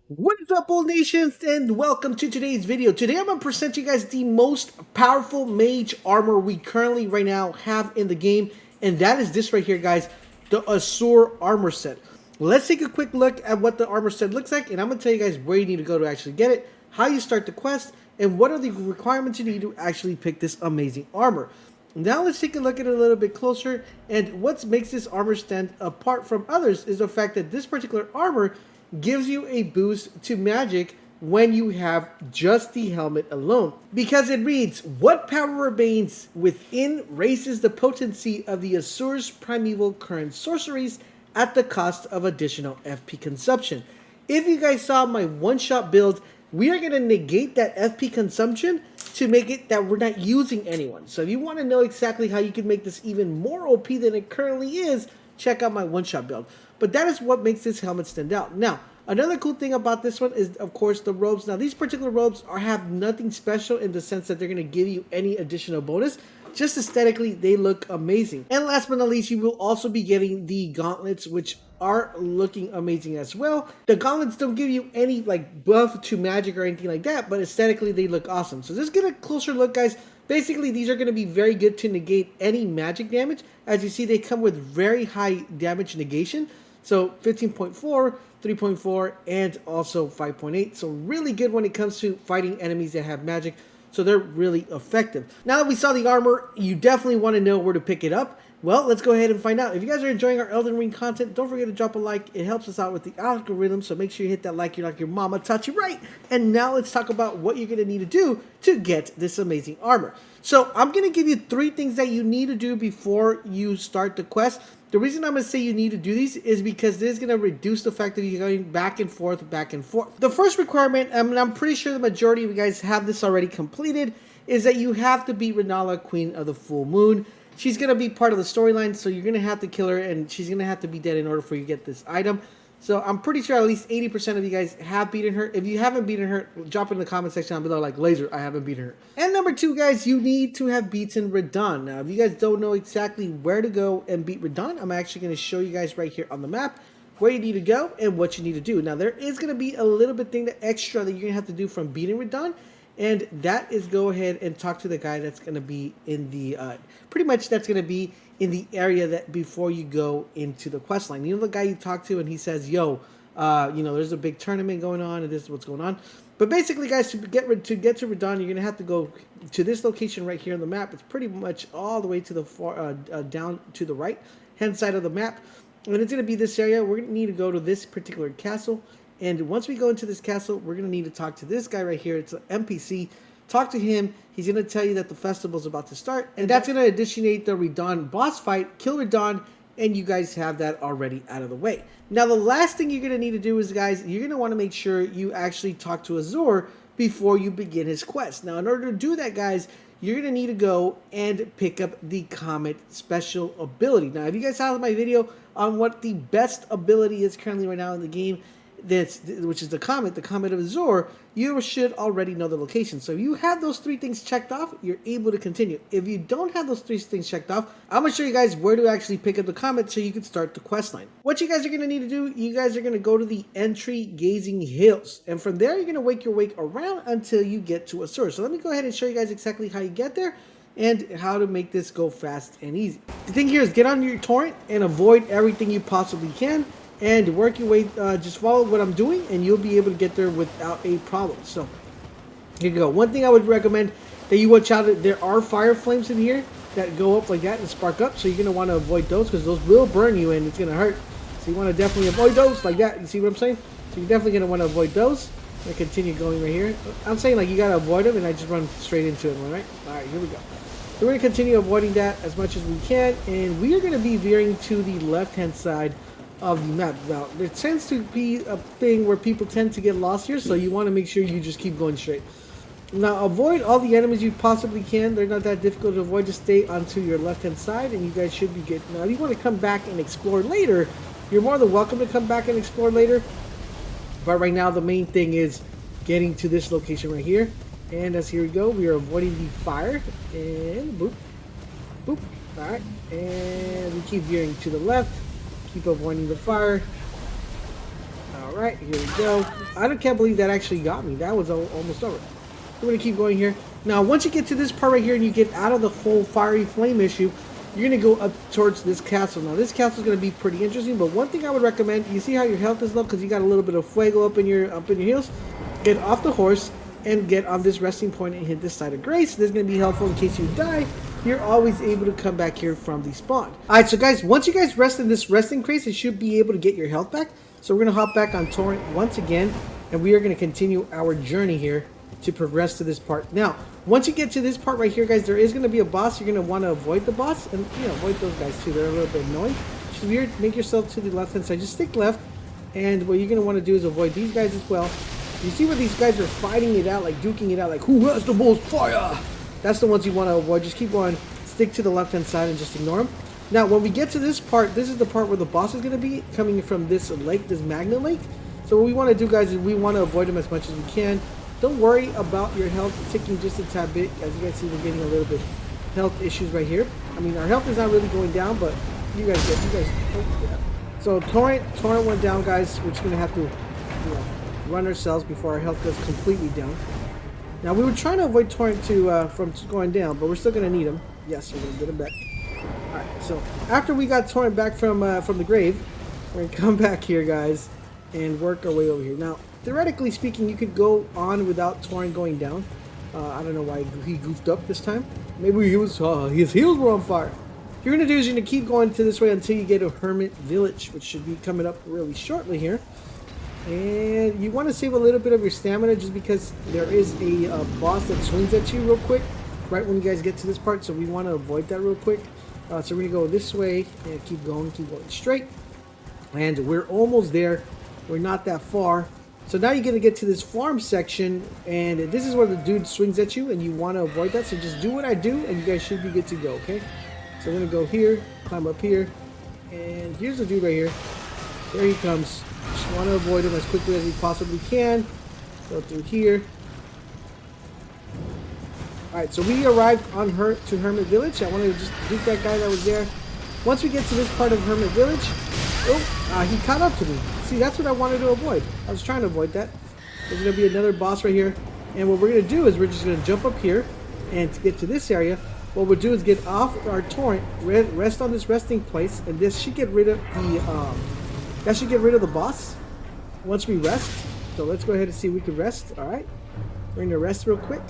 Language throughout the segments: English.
What is up, old nations, and welcome to today's video. Today I'm going to present you guys the most powerful mage armor we currently right now have in the game, and that is this right here, guys, the Asur Armor Set. Let's take a quick look at what the armor set looks like, and I'm going to tell you guys where you need to go to actually get it, how you start the quest, and what are the requirements you need to actually pick this amazing armor. Now let's take a look at it a little bit closer, and what makes this armor stand apart from others is the fact that this particular armor gives you a boost to magic when you have just the helmet alone. Because it reads, what power remains within raises the potency of the Azur's primeval current sorceries at the cost of additional FP consumption. If you guys saw my one-shot build, we are going to negate that FP consumption to make it that we're not using anyone. So if you want to know exactly how you can make this even more OP than it currently is, check out my one-shot build. But that is what makes this helmet stand out. Now, another cool thing about this one is, of course, the robes. Now, these particular robes have nothing special in the sense that they're going to give you any additional bonus. Just aesthetically, they look amazing. And last but not least, you will also be getting the gauntlets, which are looking amazing as well. The gauntlets don't give you any like buff to magic or anything like that, but aesthetically, they look awesome. So just get a closer look, guys. Basically, these are going to be very good to negate any magic damage. As you see, they come with very high damage negation. So 15.4, 3.4, and also 5.8. So really good when it comes to fighting enemies that have magic. So they're really effective. Now that we saw the armor, you definitely want to know where to pick it up. Well, let's go ahead and find out. If you guys are enjoying our Elden Ring content, don't forget to drop a like. It helps us out with the algorithm, so make sure you hit that like. You're like your mama taught you right. And now let's talk about what you're going to need to do to get this amazing armor. So I'm going to give you 3 things that you need to do before you start the quest. The reason I'm going to say you need to do these is because this is going to reduce the fact that you're going back and forth, back and forth. The first requirement, and I'm pretty sure the majority of you guys have this already completed, is that you have to beat Renala, Queen of the Full Moon. She's going to be part of the storyline, so you're going to have to kill her, and she's going to have to be dead in order for you to get this item. So I'm pretty sure at least 80% of you guys have beaten her. If you haven't beaten her, drop it in the comment section down below like Laser, I haven't beaten her. And number 2, guys, you need to have beaten Radahn. Now, if you guys don't know exactly where to go and beat Radahn, I'm actually going to show you guys right here on the map where you need to go and what you need to do. Now, there is going to be a little bit thing that extra that you're going to have to do from beating Radahn. And that is go ahead and talk to the guy that's going to be in the, pretty much that's going to be in the area that before you go into the quest line. You know the guy you talk to and he says, yo, you know, there's a big tournament going on and this is what's going on. But basically, guys, to get to Radahn, you're going to have to go to this location right here on the map. It's pretty much all the way to the far, down to the right hand side of the map. And it's going to be this area. We're going to need to go to this particular castle. And once we go into this castle, we're going to need to talk to this guy right here. It's an NPC. Talk to him. He's going to tell you that the festival is about to start. And that's going to initiate the Radahn boss fight. Kill Radahn. And you guys have that already out of the way. Now, the last thing you're going to need to do is, guys, you're going to want to make sure you actually talk to Azur before you begin his quest. Now, in order to do that, guys, you're going to need to go and pick up the Comet special ability. Now, if you guys saw my video on what the best ability is currently right now in the game, which is the Comet of Azure, you should already know the location. So if you have those 3 things checked off, you're able to continue. If you don't have those 3 things checked off, I'm going to show you guys where to actually pick up the Comet so you can start the quest line. What you guys are going to need to do, you guys are going to go to the entry Gazing Hills. And from there, you're going to wake your way around until you get to Azure. So let me go ahead and show you guys exactly how you get there and how to make this go fast and easy. The thing here is get on your torrent and avoid everything you possibly can. And work your way, just follow what I'm doing, and you'll be able to get there without a problem. So, here you go. One thing I would recommend that you watch out, there are fire flames in here that go up like that and spark up. So, you're going to want to avoid those because those will burn you and it's going to hurt. So, you want to definitely avoid those like that. You see what I'm saying? So, you're definitely going to want to avoid those. I'm going to continue going right here. I'm saying like you got to avoid them, and I just run straight into them, all right? All right, here we go. So, we're going to continue avoiding that as much as we can. And we are going to be veering to the left-hand side of the map. Now, there tends to be a thing where people tend to get lost here, so you want to make sure you just keep going straight. Now, avoid all the enemies you possibly can. They're not that difficult to avoid. Just stay onto your left-hand side, and you guys should be good. Now, if you want to come back and explore later, you're more than welcome to come back and explore later. But right now, the main thing is getting to this location right here. And as here we go, we are avoiding the fire. And boop. Boop. Alright. And we keep veering to the left. Keep avoiding the fire. Alright, here we go. Can't believe that actually got me. That was almost over. We're going to keep going here. Now, once you get to this part right here and you get out of the whole fiery flame issue, you're going to go up towards this castle. Now, this castle is going to be pretty interesting, but one thing I would recommend, you see how your health is low because you got a little bit of fuego up in your heels? Get off the horse and get on this resting point and hit this side of grace. This is going to be helpful in case you die. You're always able to come back here from the spawn. Alright, so guys, once you guys rest in this resting place, you should be able to get your health back. So we're going to hop back on Torrent once again, and we are going to continue our journey here to progress to this part. Now, once you get to this part right here, guys, there is going to be a boss. You're going to want to avoid the boss, and avoid those guys too. They're a little bit annoying. So here, make yourself to the left-hand side. Just stick left, and what you're going to want to do is avoid these guys as well. You see where these guys are fighting it out, like duking it out, like who has the most fire? That's the ones you want to avoid. Just keep going, stick to the left-hand side, and just ignore them. Now, when we get to this part, this is the part where the boss is going to be coming from this lake, this magma lake. So what we want to do, guys, is we want to avoid him as much as we can. Don't worry about your health ticking just a tad bit. As you guys see, we're getting a little bit health issues right here. I mean, our health is not really going down, but you guys. Oh, yeah. So Torrent went down, guys. We're just going to have to run ourselves before our health goes completely down. Now, we were trying to avoid Torrent from going down, but we're still going to need him. Yes, we're going to get him back. Alright, so after we got Torrent back from the grave, we're going to come back here, guys, and work our way over here. Now, theoretically speaking, you could go on without Torrent going down. I don't know why he goofed up this time. Maybe his heels were on fire. What you're going to do is you're going to keep going to this way until you get to Hermit Village, which should be coming up really shortly here. And you want to save a little bit of your stamina just because there is a boss that swings at you real quick right when you guys get to this part, so we want to avoid that real quick. So we're going to go this way and keep going straight. And we're almost there. We're not that far. So now you're going to get to this farm section, and this is where the dude swings at you, and you want to avoid that. So just do what I do, and you guys should be good to go, okay? So we're going to go here, climb up here, and here's the dude right here. There he comes. Just want to avoid him as quickly as we possibly can. Go through here. Alright, so we arrived on to Hermit Village. I wanted to just duke that guy that was there. Once we get to this part of Hermit Village, he caught up to me. See, that's what I wanted to avoid. I was trying to avoid that. There's going to be another boss right here. And what we're going to do is we're just going to jump up here. And to get to this area, what we'll do is get off our Torrent, rest on this resting place. And this should get rid of the boss once we rest. So let's go ahead and see if we can rest. Alright. We're going to rest real quick.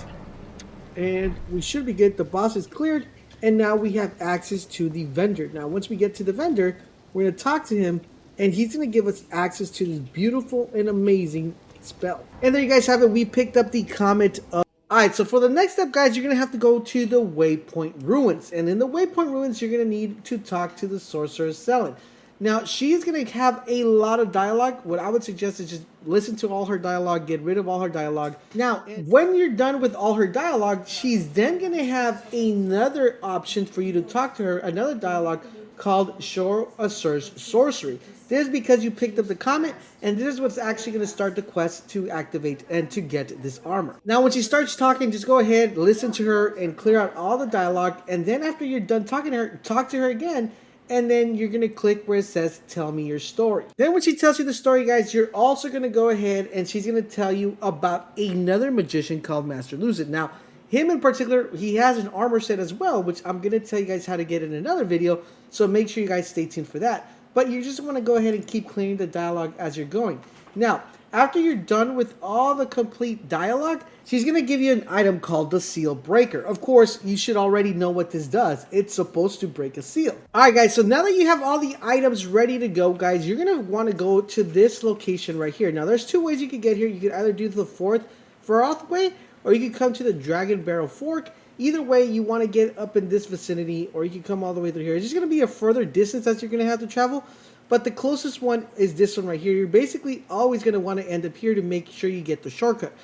And we should be good. The boss is cleared. And now we have access to the vendor. Now, once we get to the vendor, we're going to talk to him. And he's going to give us access to this beautiful and amazing spell. And there you guys have it. We picked up the Comet of... Alright, so for the next step, guys, you're going to have to go to the Waypoint Ruins. And in the Waypoint Ruins, you're going to need to talk to the Sorcerer Selene. Now, she's going to have a lot of dialogue. What I would suggest is just listen to all her dialogue, get rid of all her dialogue. Now, when you're done with all her dialogue, she's then going to have another option for you to talk to her, another dialogue called Show Asur's Sorcery. This is because you picked up the comet, and this is what's actually going to start the quest to activate and to get this armor. Now, when she starts talking, just go ahead, listen to her, and clear out all the dialogue. And then after you're done talking to her, talk to her again. And then you're going to click where it says, tell me your story. Then when she tells you the story, guys, you're also going to go ahead and she's going to tell you about another magician called Master Lucid. Now, him in particular, he has an armor set as well, which I'm going to tell you guys how to get in another video. So make sure you guys stay tuned for that. But you just want to go ahead and keep clearing the dialogue as you're going. Now, after you're done with all the complete dialogue, she's going to give you an item called the Seal Breaker. Of course, you should already know what this does. It's supposed to break a seal. Alright guys, so now that you have all the items ready to go, guys, you're going to want to go to this location right here. Now, there's two ways you could get here. You could either do the fourth Feroth way, or you could come to the Dragon Barrel Fork. Either way, you want to get up in this vicinity, or you can come all the way through here. It's just going to be a further distance that you're going to have to travel. But the closest one is this one right here. You're basically always going to want to end up here to make sure you get the shortcut.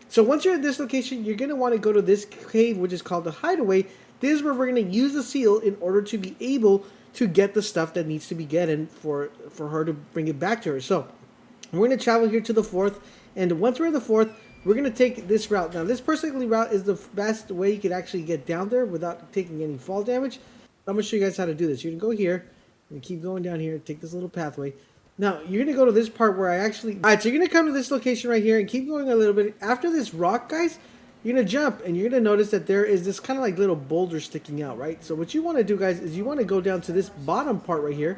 So once you're at this location, you're going to want to go to this cave, which is called the Hideaway. This is where we're going to use the seal in order to be able to get the stuff that needs to be getting for her to bring it back to her. So we're going to travel here to the fourth. And once we're in the fourth, we're going to take this route. Now, this particular route is the best way you could actually get down there without taking any fall damage. I'm going to show you guys how to do this. You're going to go here. And keep going down here, take this little pathway. Now, you're going to go to this part where I actually... Alright, so you're going to come to this location right here and keep going a little bit. After this rock, guys, you're going to jump and you're going to notice that there is this kind of like little boulder sticking out, right? So what you want to do, guys, is you want to go down to this bottom part right here,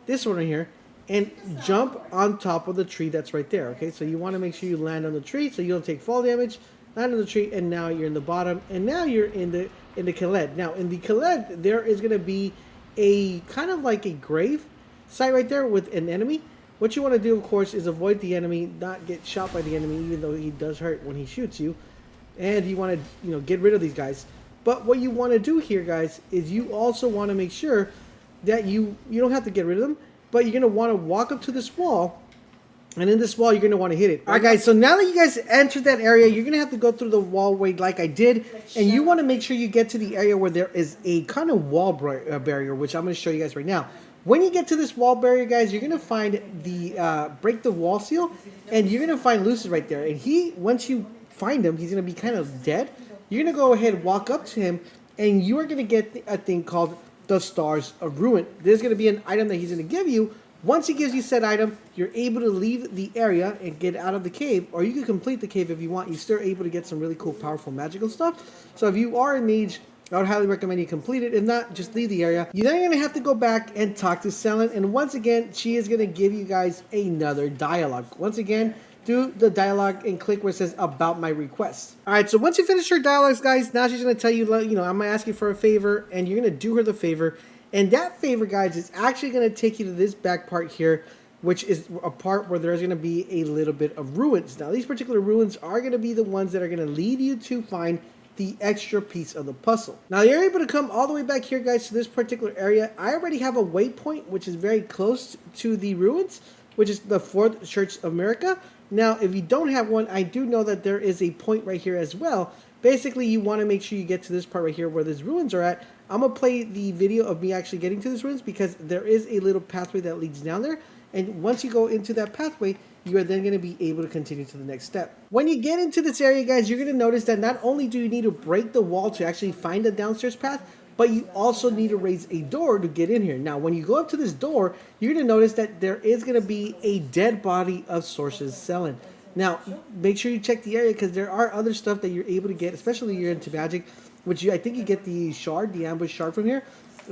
this one right here, and jump on top of the tree that's right there, okay? So you want to make sure you land on the tree so you don't take fall damage. Land on the tree, and now you're in the bottom, and now you're in the Khaled. Now, in the Khaled, there is going to be a kind of like a grave site right there with an enemy. What you want to do, of course, is avoid the enemy, not get shot by the enemy, even though he does hurt when he shoots you. And you want to, get rid of these guys. But what you want to do here, guys, is you also want to make sure that you don't have to get rid of them, but you're going to want to walk up to this wall, and in this wall, you're going to want to hit it. All right, guys, so now that you guys entered that area, you're going to have to go through the wallway like I did, and you want to make sure you get to the area where there is a kind of wall barrier, which I'm going to show you guys right now. When you get to this wall barrier, guys, you're going to find the break the wall seal, and you're going to find Lucis right there. And once you find him, he's going to be kind of dead. You're going to go ahead and walk up to him, and you are going to get a thing called the Stars of Ruin. There's going to be an item that he's going to give you. Once he gives you said item, you're able to leave the area and get out of the cave, or you can complete the cave if you want. You're still able to get some really cool, powerful, magical stuff. So if you are a mage, I would highly recommend you complete it. If not, just leave the area. You're then going to have to go back and talk to Selene, and once again, she is going to give you guys another dialogue. Once again, do the dialogue and click where it says about my request. Alright, so once you finish her dialogues, guys, now she's going to tell you, I'm going to ask you for a favor, and you're going to do her the favor. And that favor, guys, is actually going to take you to this back part here, which is a part where there's going to be a little bit of ruins. Now, these particular ruins are going to be the ones that are going to lead you to find the extra piece of the puzzle. Now, you're able to come all the way back here, guys, to this particular area. I already have a waypoint, which is very close to the ruins, which is the 4th Church of America. Now, if you don't have one, I do know that there is a point right here as well. Basically, you want to make sure you get to this part right here where these ruins are at. I'm going to play the video of me actually getting to this ruins because there is a little pathway that leads down there. And once you go into that pathway, you are then going to be able to continue to the next step. When you get into this area, guys, you're going to notice that not only do you need to break the wall to actually find the downstairs path, but you also need to raise a door to get in here. Now, when you go up to this door, you're going to notice that there is going to be a dead body of Source's Selene. Now, make sure you check the area because there are other stuff that you're able to get, especially if you're into magic, which I think you get the shard, the ambush shard from here.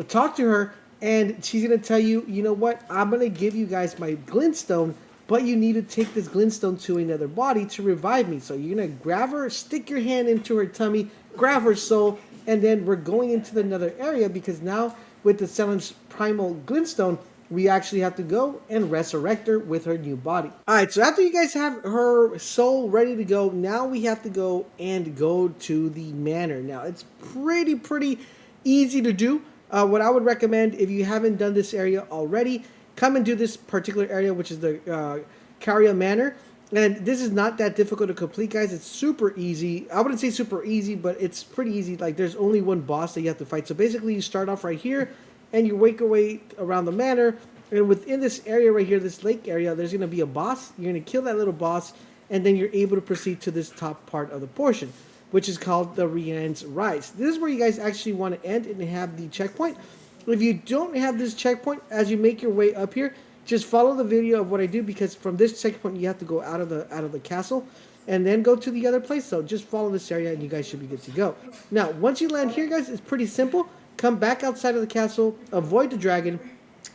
Talk to her, and she's going to tell you, you know what, I'm going to give you guys my glintstone, but you need to take this glintstone to another body to revive me. So you're going to grab her, stick your hand into her tummy, grab her soul, and then we're going into another area because now with the Selene's primal glintstone, we actually have to go and resurrect her with her new body. Alright, so after you guys have her soul ready to go, now we have to go to the manor. Now, it's pretty easy to do. What I would recommend, if you haven't done this area already, come and do this particular area, which is the Caria Manor. And this is not that difficult to complete, guys. It's super easy. I wouldn't say super easy, but it's pretty easy. Like, there's only one boss that you have to fight. So basically, you start off right here, and you work your way around the manor, and within this area right here, this lake area, there's going to be a boss. You're going to kill that little boss, and then you're able to proceed to this top part of the portion, which is called the Rian's Rise. This is where you guys actually want to end and have the checkpoint. If you don't have this checkpoint, as you make your way up here, just follow the video of what I do, because from this checkpoint, you have to go out of the castle, and then go to the other place. So just follow this area, and you guys should be good to go. Now, once you land here, guys, it's pretty simple. Come back outside of the castle, avoid the dragon,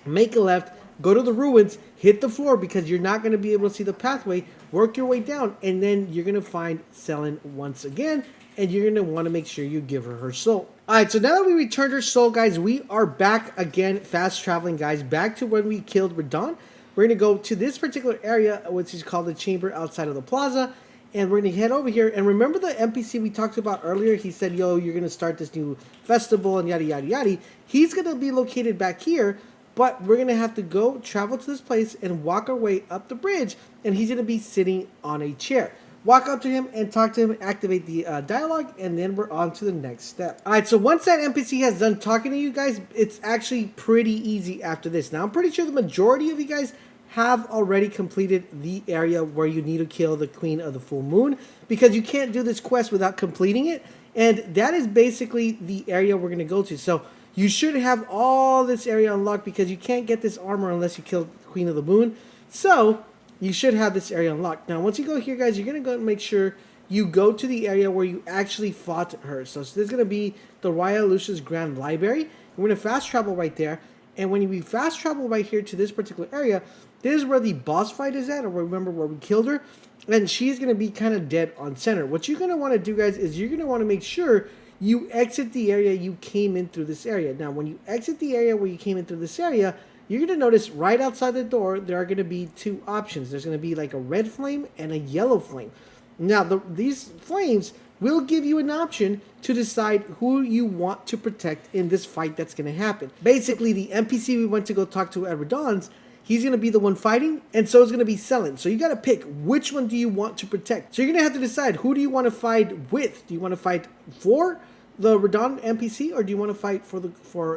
make a left, go to the ruins, hit the floor because you're not going to be able to see the pathway, work your way down, and then you're going to find Selene once again, and you're going to want to make sure you give her soul. Alright, so now that we returned her soul, guys, we are back again, fast traveling, guys, back to when we killed Radon. We're going to go to this particular area, which is called the chamber outside of the plaza. And we're going to head over here. And remember the NPC we talked about earlier? He said, yo, you're going to start this new festival and yada, yada, yada. He's going to be located back here. But we're going to have to go travel to this place and walk our way up the bridge. And he's going to be sitting on a chair. Walk up to him and talk to him, activate the dialogue, and then we're on to the next step. Alright, so once that NPC has done talking to you guys, it's actually pretty easy after this. Now, I'm pretty sure the majority of you guys have already completed the area where you need to kill the Queen of the Full Moon, because you can't do this quest without completing it, and that is basically the area we're going to go to. So you should have all this area unlocked, because you can't get this armor unless you kill the Queen of the Moon. So you should have this area unlocked. Now, once you go here, guys, you're going to go and make sure you go to the area where you actually fought her. So this is going to be the Royal Lucius Grand Library. We're going to fast travel right there. And when we fast travel right here to this particular area, this is where the boss fight is at, or remember where we killed her. And she's going to be kind of dead on center. What you're going to want to do, guys, is you're going to want to make sure you exit the area you came in through this area. Now, when you exit the area where you came in through this area, you're going to notice right outside the door, there are going to be two options. There's going to be like a red flame and a yellow flame. Now, these flames will give you an option to decide who you want to protect in this fight that's going to happen. Basically, the NPC we went to go talk to at Radon's, he's going to be the one fighting, and so is going to be Selen. So you got to pick which one do you want to protect. So you're going to have to decide, who do you want to fight with? Do you want to fight for the Radon NPC, or do you want to fight for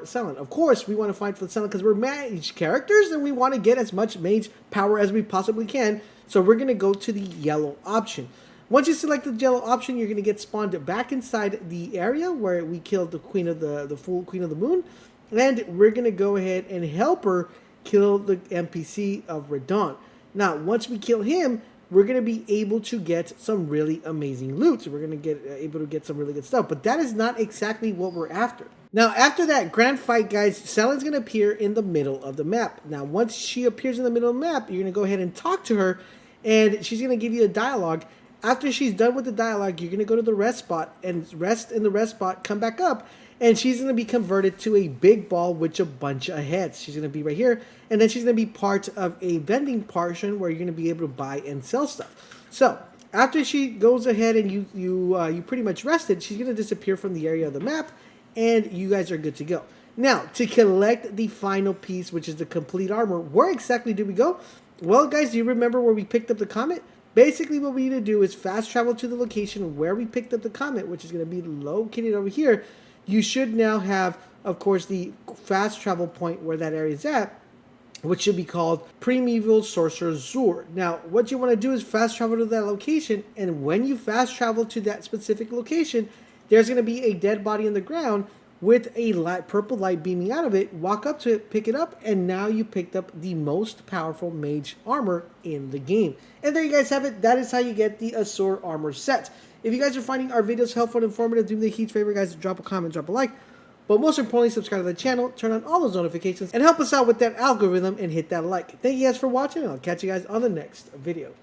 Selen? Of course, we want to fight for Selen because we're mage characters and we want to get as much mage power as we possibly can. So we're going to go to the yellow option. Once you select the yellow option, you're going to get spawned back inside the area where we killed the Queen of the full Queen of the Moon, and we're going to go ahead and help her kill the NPC of Radon. Now, once we kill him, we're going to be able to get some really amazing loot. So we're going to get able to get some really good stuff. But that is not exactly what we're after. Now, after that grand fight, guys, Selen's going to appear in the middle of the map. Now, once she appears in the middle of the map, you're going to go ahead and talk to her, and she's going to give you a dialogue. After she's done with the dialogue, you're going to go to the rest spot and rest in the rest spot, come back up, and she's going to be converted to a big ball with a bunch of heads. She's going to be right here, and then she's going to be part of a vending portion where you're going to be able to buy and sell stuff. So after she goes ahead and you pretty much rested, she's going to disappear from the area of the map, and you guys are good to go. Now, to collect the final piece, which is the complete armor, where exactly do we go? Well, guys, do you remember where we picked up the comet? Basically, what we need to do is fast travel to the location where we picked up the comet, which is going to be located over here. You should now have, of course, the fast travel point where that area is at, which should be called Primeval Sorcerer Azur. Now, what you want to do is fast travel to that location, and when you fast travel to that specific location, there's going to be a dead body in the ground with a purple light beaming out of it. Walk up to it, pick it up, and now you picked up the most powerful mage armor in the game. And there you guys have it. That is how you get the Asur Armor Set. If you guys are finding our videos helpful and informative, do me a huge favor, guys, drop a comment, drop a like. But most importantly, subscribe to the channel, turn on all those notifications, and help us out with that algorithm and hit that like. Thank you guys for watching, and I'll catch you guys on the next video.